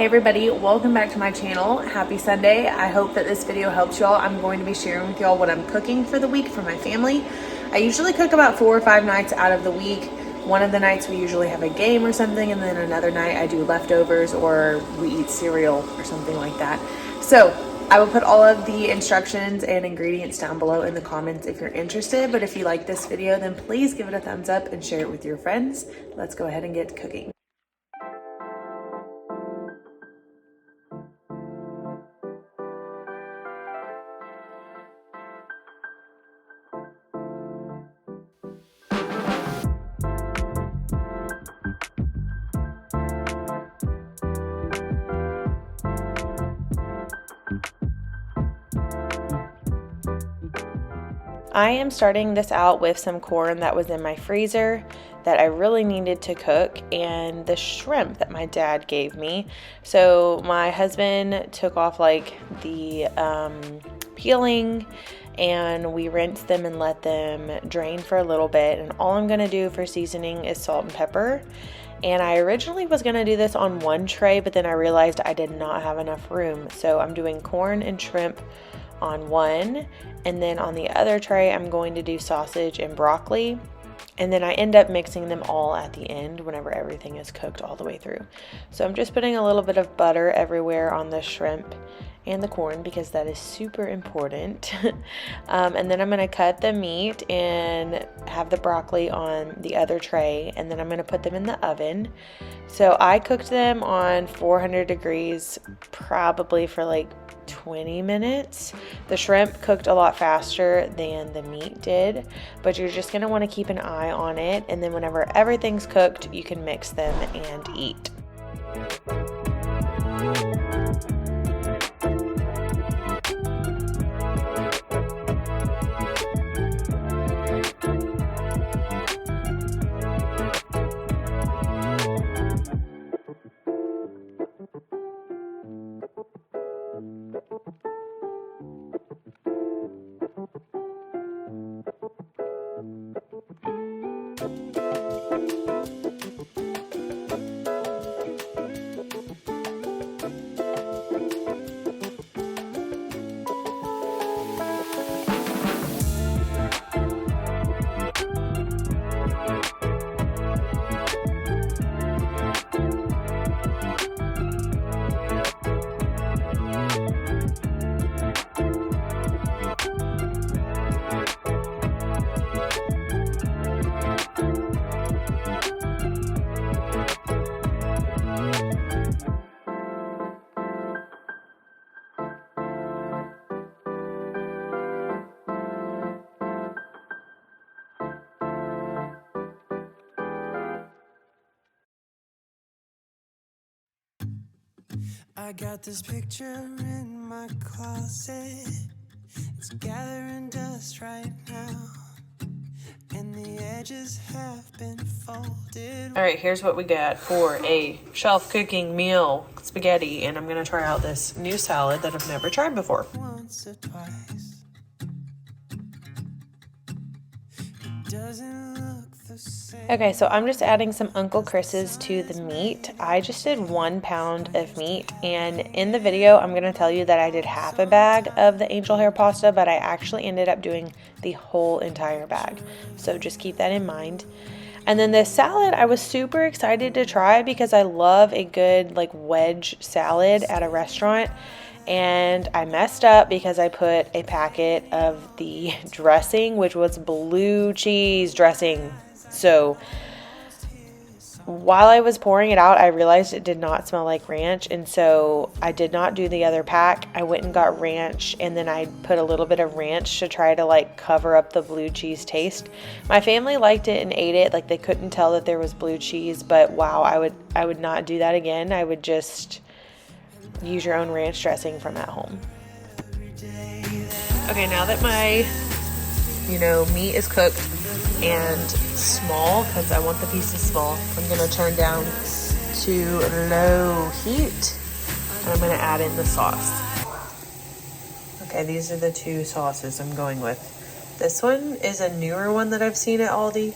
Hey everybody, welcome back to my channel. Happy Sunday. I hope that this video helps y'all. I'm going to be sharing with y'all what I'm cooking for the week for my family. I usually cook about 4 or 5 nights out of the week. One of the nights we usually have a game or something, and then another night I do leftovers or we eat cereal or something like that. So I will put all of the instructions and ingredients down below in the comments if you're interested. But if you like this video, then please give it a thumbs up and share it with your friends. Let's go ahead and get cooking. I am starting this out with some corn that was in my freezer that I really needed to cook, and the shrimp that my dad gave me. So my husband took off like the peeling, and we rinsed them and let them drain for a little bit, and all I'm gonna do for seasoning is salt and pepper. And I originally was gonna do this on one tray, but then I realized I did not have enough room, so I'm doing corn and shrimp on one, and then on the other tray I'm going to do sausage and broccoli, and then I end up mixing them all at the end whenever everything is cooked all the way through. So I'm just putting a little bit of butter everywhere on the shrimp and the corn because that is super important. And then I'm going to cut the meat and have the broccoli on the other tray, and then I'm going to put them in the oven. So I cooked them on 400 degrees probably for like 20 minutes. The shrimp cooked a lot faster than the meat did, but you're just going to want to keep an eye on it, and then whenever everything's cooked you can mix them and eat. I got this picture in my closet. It's gathering dust right now, and the edges have been folded. All right, here's what we got for a shelf cooking meal: spaghetti, and I'm gonna try out this new salad that I've never tried before. Once or twice. It doesn't look the same. Okay, so I'm just adding some Uncle Chris's to the meat. I just did 1 pound of meat, and in the video I'm going to tell you that I did half a bag of the angel hair pasta, but I actually ended up doing the whole entire bag. So just keep that in mind. And then this salad I was super excited to try because I love a good like wedge salad at a restaurant. And I messed up because I put a packet of the dressing, which was blue cheese dressing. So while I was pouring it out, I realized it did not smell like ranch, and so I did not do the other pack. I went and got ranch, and then I put a little bit of ranch to try to like cover up the blue cheese taste. My family liked it and ate it. Like, they couldn't tell that there was blue cheese, but wow, I would not do that again. I would just use your own ranch dressing from at home. Okay, now that my meat is cooked and small, because I want the pieces small, I'm going to turn down to low heat, and I'm going to add in the sauce. Okay, these are the two sauces I'm going with. This one is a newer one that I've seen at Aldi.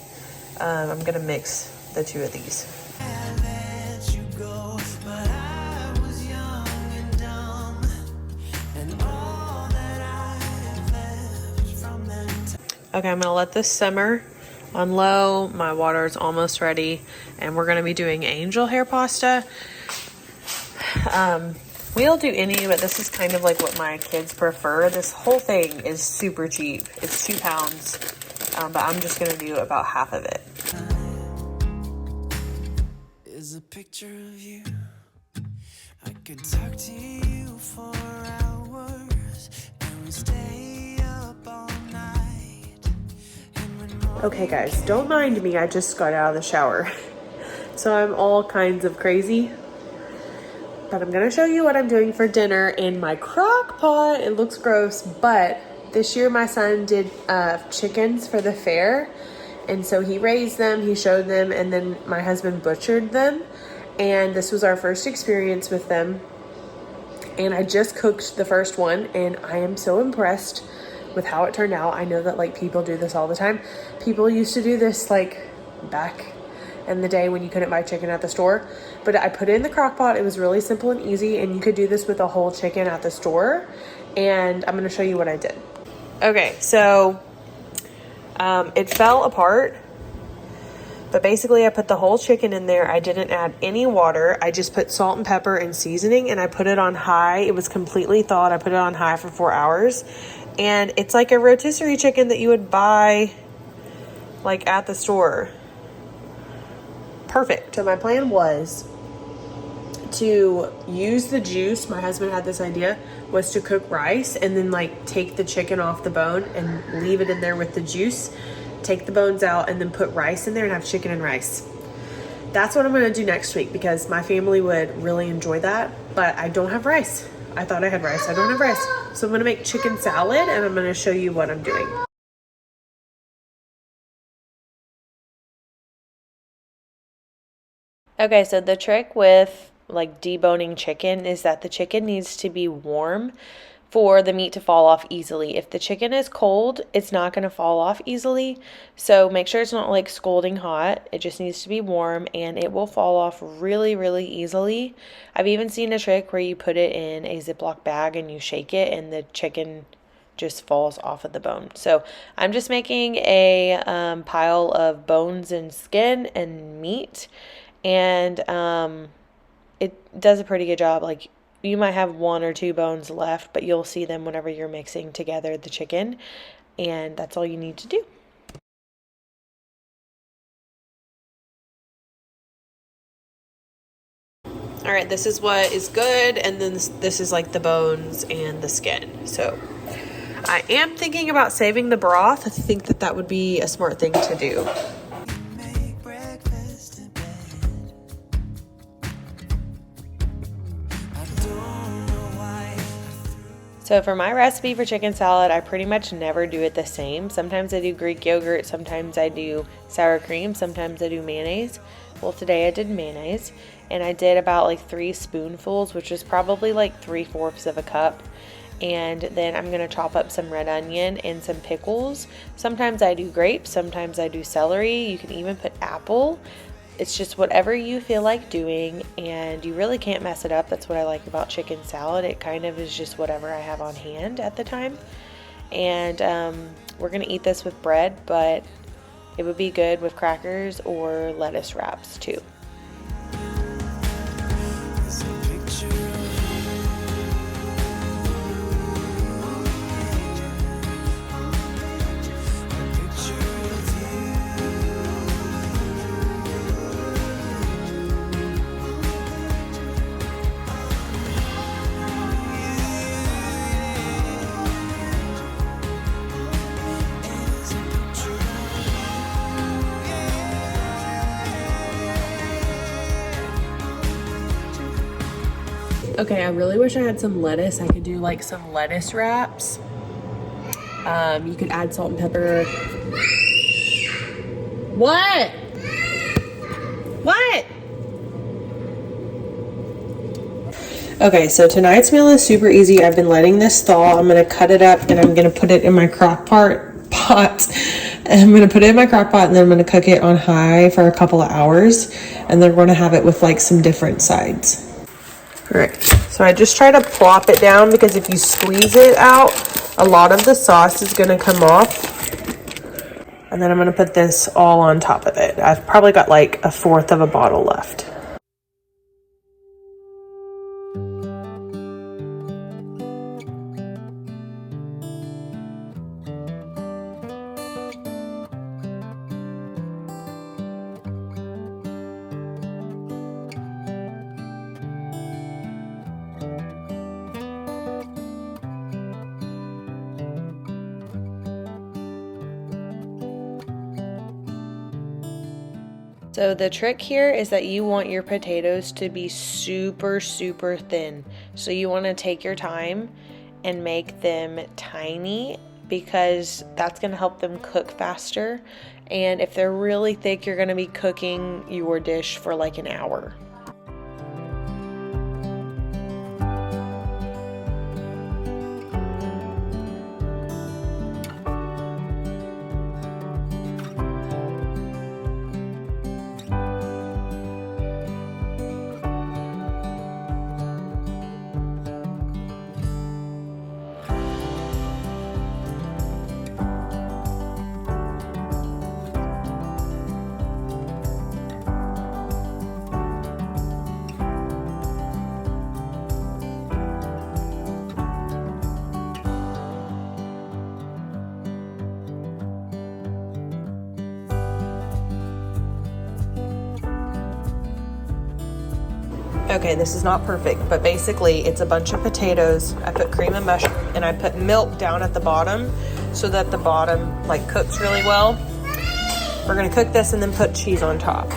I'm going to mix the two of these. I let you go, but I was Okay, I'm gonna let this simmer on low. My water is almost ready, and we're gonna be doing angel hair pasta. We'll do any, but this is kind of like what my kids prefer. This whole thing is super cheap. It's 2 pounds, but I'm just gonna do about half of it. Is a picture of you. I could talk to you for hours, and we stay up all night. Okay guys, don't mind me, I just got out of the shower. So I'm all kinds of crazy. But I'm gonna show you what I'm doing for dinner in my crock pot. It looks gross, but this year my son did chickens for the fair. And so he raised them, he showed them, and then my husband butchered them. And this was our first experience with them. And I just cooked the first one, and I am so impressed with how it turned out. I know that like people do this all the time. People used to do this like back in the day when you couldn't buy chicken at the store. But I put it in the crock pot. It was really simple and easy, and you could do this with a whole chicken at the store. And I'm gonna show you what I did. Okay, so it fell apart, but basically I put the whole chicken in there. I didn't add any water. I just put salt and pepper and seasoning, and I put it on high. It was completely thawed. I put it on high for 4 hours, and it's like a rotisserie chicken that you would buy like at the store. Perfect. So my plan was to use the juice. My husband had this idea, was to cook rice and then like take the chicken off the bone and leave it in there with the juice, take the bones out, and then put rice in there and have chicken and rice. That's what I'm going to do next week because my family would really enjoy that, but I don't have rice. I thought I had rice. I don't have rice. So I'm going to make chicken salad, and I'm going to show you what I'm doing. Okay, so the trick with like deboning chicken is that the chicken needs to be warm for the meat to fall off easily. If the chicken is cold, it's not going to fall off easily. So make sure it's not like scalding hot. It just needs to be warm, and it will fall off really, really easily. I've even seen a trick where you put it in a Ziploc bag and you shake it, and the chicken just falls off of the bone. So I'm just making a pile of bones and skin and meat, and it does a pretty good job. Like, you might have 1 or 2 bones left, but you'll see them whenever you're mixing together the chicken, and that's all you need to do. All right, this is what is good, and then this is like the bones and the skin. So I am thinking about saving the broth. I think that would be a smart thing to do. So for my recipe for chicken salad, I pretty much never do it the same. Sometimes I do Greek yogurt, sometimes I do sour cream, sometimes I do mayonnaise. Well, today I did mayonnaise, and I did about like 3 spoonfuls, which is probably like 3/4 of a cup. And then I'm going to chop up some red onion and some pickles. Sometimes I do grapes, sometimes I do celery. You can even put apple. It's just whatever you feel like doing, and you really can't mess it up. That's what I like about chicken salad. It kind of is just whatever I have on hand at the time. And we're going to eat this with bread, but it would be good with crackers or lettuce wraps too. Okay, I really wish I had some lettuce. I could do like some lettuce wraps. You could add salt and pepper. What? What? Okay, so tonight's meal is super easy. I've been letting this thaw. I'm gonna cut it up and I'm gonna put it in my crock pot. And I'm gonna put it in my crock pot, and then I'm gonna cook it on high for a couple of hours. And then we're gonna have it with like some different sides. All right, so I just try to plop it down because if you squeeze it out, a lot of the sauce is gonna come off. And then I'm going to put this all on top of it. I've probably got like 1/4 of a bottle left. So the trick here is that you want your potatoes to be super, super thin. So you want to take your time and make them tiny because that's going to help them cook faster. And if they're really thick, you're going to be cooking your dish for like an hour. Okay, this is not perfect, but basically it's a bunch of potatoes. I put cream and mushroom, and I put milk down at the bottom so that the bottom like cooks really well. We're gonna cook this and then put cheese on top.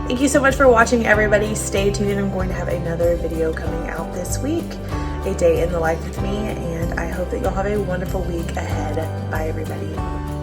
Thank you so much for watching, everybody. Stay tuned. I'm going to have another video coming out this week, a day in the life with me, and I hope that you'll have a wonderful week ahead. Bye, everybody.